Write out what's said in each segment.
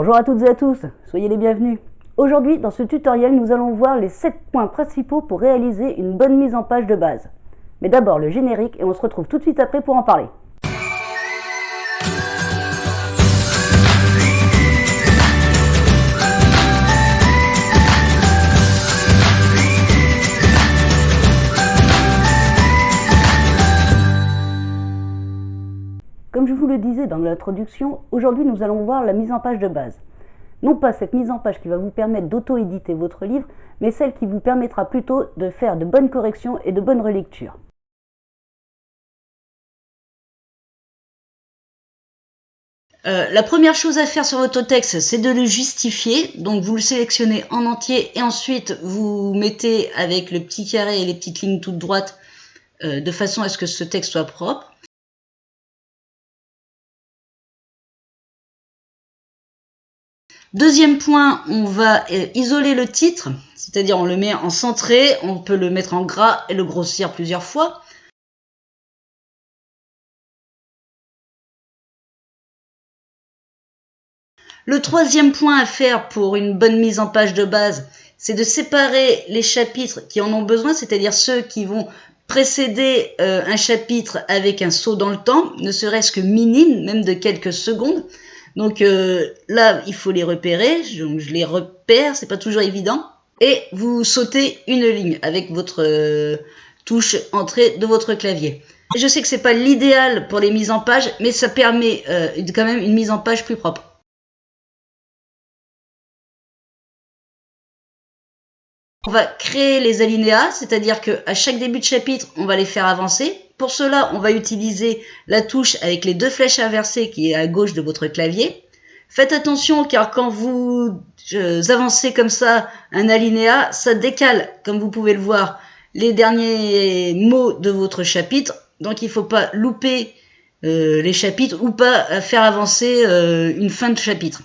Bonjour à toutes et à tous, soyez les bienvenus. Aujourd'hui, dans ce tutoriel, nous allons voir les 7 points principaux pour réaliser une bonne mise en page de base. Mais d'abord le générique et on se retrouve tout de suite après pour en parler. Comme je vous le disais dans l'introduction, aujourd'hui nous allons voir la mise en page de base. Non pas cette mise en page qui va vous permettre d'auto-éditer votre livre, mais celle qui vous permettra plutôt de faire de bonnes corrections et de bonnes relectures. La première chose à faire sur votre texte, c'est de le justifier. Donc vous le sélectionnez en entier et ensuite vous mettez avec le petit carré et les petites lignes toutes droites de façon à ce que ce texte soit propre. Deuxième point, on va isoler le titre, c'est-à-dire on le met en centré, on peut le mettre en gras et le grossir plusieurs fois. Le troisième point à faire pour une bonne mise en page de base, c'est de séparer les chapitres qui en ont besoin, c'est-à-dire ceux qui vont précéder un chapitre avec un saut dans le temps, ne serait-ce que minime, même de quelques secondes. Donc là, il faut les repérer, donc je les repère, c'est pas toujours évident. Et vous sautez une ligne avec votre touche entrée de votre clavier. Je sais que c'est pas l'idéal pour les mises en page, mais ça permet quand même une mise en page plus propre. On va créer les alinéas, c'est-à-dire qu'à chaque début de chapitre, on va les faire avancer. Pour cela, on va utiliser la touche avec les deux flèches inversées qui est à gauche de votre clavier. Faites attention car quand vous avancez comme ça un alinéa, ça décale, comme vous pouvez le voir, les derniers mots de votre chapitre. Donc il ne faut pas louper les chapitres ou pas faire avancer une fin de chapitre.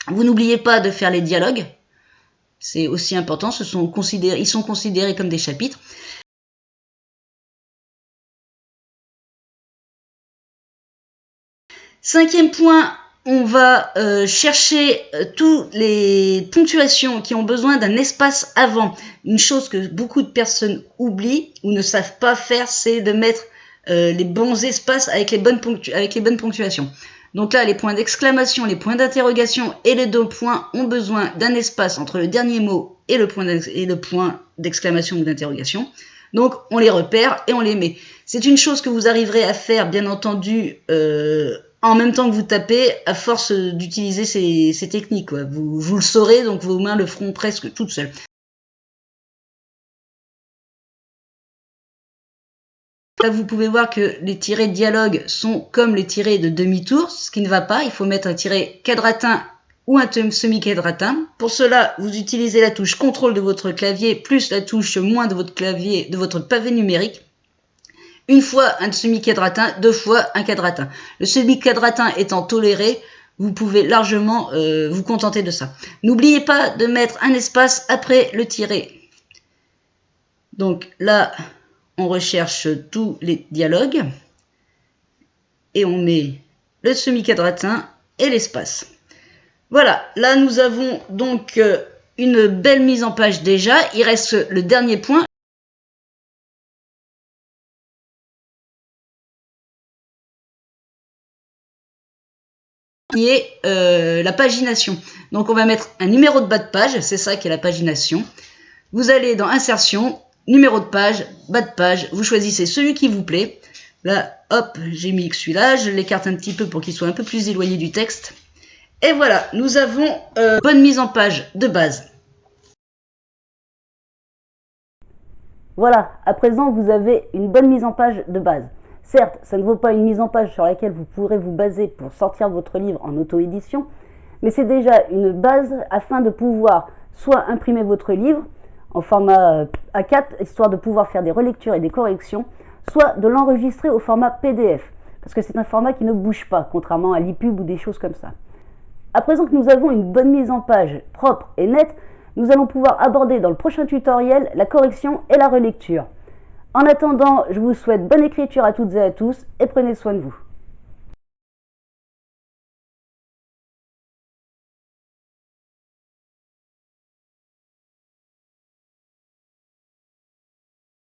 Vous n'oubliez pas de faire les dialogues. C'est aussi important, ils sont considérés comme des chapitres. Cinquième point, on va chercher toutes les ponctuations qui ont besoin d'un espace avant. Une chose que beaucoup de personnes oublient ou ne savent pas faire, c'est de mettre les bons espaces avec les bonnes ponctuations. Donc là, les points d'exclamation, les points d'interrogation et les deux points ont besoin d'un espace entre le dernier mot et le point d'exclamation ou d'interrogation. Donc, on les repère et on les met. C'est une chose que vous arriverez à faire, bien entendu, en même temps que vous tapez, à force d'utiliser ces techniques, quoi. Vous le saurez, donc vos mains le feront presque toutes seules. Là, vous pouvez voir que les tirets de dialogue sont comme les tirets de demi-tour, ce qui ne va pas. Il faut mettre un tiret quadratin ou un semi-quadratin. Pour cela, vous utilisez la touche CTRL de votre clavier plus la touche moins de votre clavier, de votre pavé numérique. Une fois un semi-quadratin, deux fois un quadratin. Le semi-quadratin étant toléré, vous pouvez largement vous contenter de ça. N'oubliez pas de mettre un espace après le tiret. Donc là, on recherche tous les dialogues et on met le semi-quadratin et l'espace. Voilà, là nous avons donc une belle mise en page déjà. Il reste le dernier point. Qui est la pagination. Donc on va mettre un numéro de bas de page, c'est ça qui est la pagination. Vous allez dans Insertion, numéro de page, bas de page, vous choisissez celui qui vous plaît. Là, hop, j'ai mis celui-là, je l'écarte un petit peu pour qu'il soit un peu plus éloigné du texte. Et voilà, nous avons bonne mise en page de base. Voilà, à présent vous avez une bonne mise en page de base. Certes, ça ne vaut pas une mise en page sur laquelle vous pourrez vous baser pour sortir votre livre en auto-édition, mais c'est déjà une base afin de pouvoir soit imprimer votre livre en format A4, histoire de pouvoir faire des relectures et des corrections, soit de l'enregistrer au format PDF, parce que c'est un format qui ne bouge pas, contrairement à l'EPUB ou des choses comme ça. À présent que nous avons une bonne mise en page propre et nette, nous allons pouvoir aborder dans le prochain tutoriel la correction et la relecture. En attendant, je vous souhaite bonne écriture à toutes et à tous et prenez soin de vous.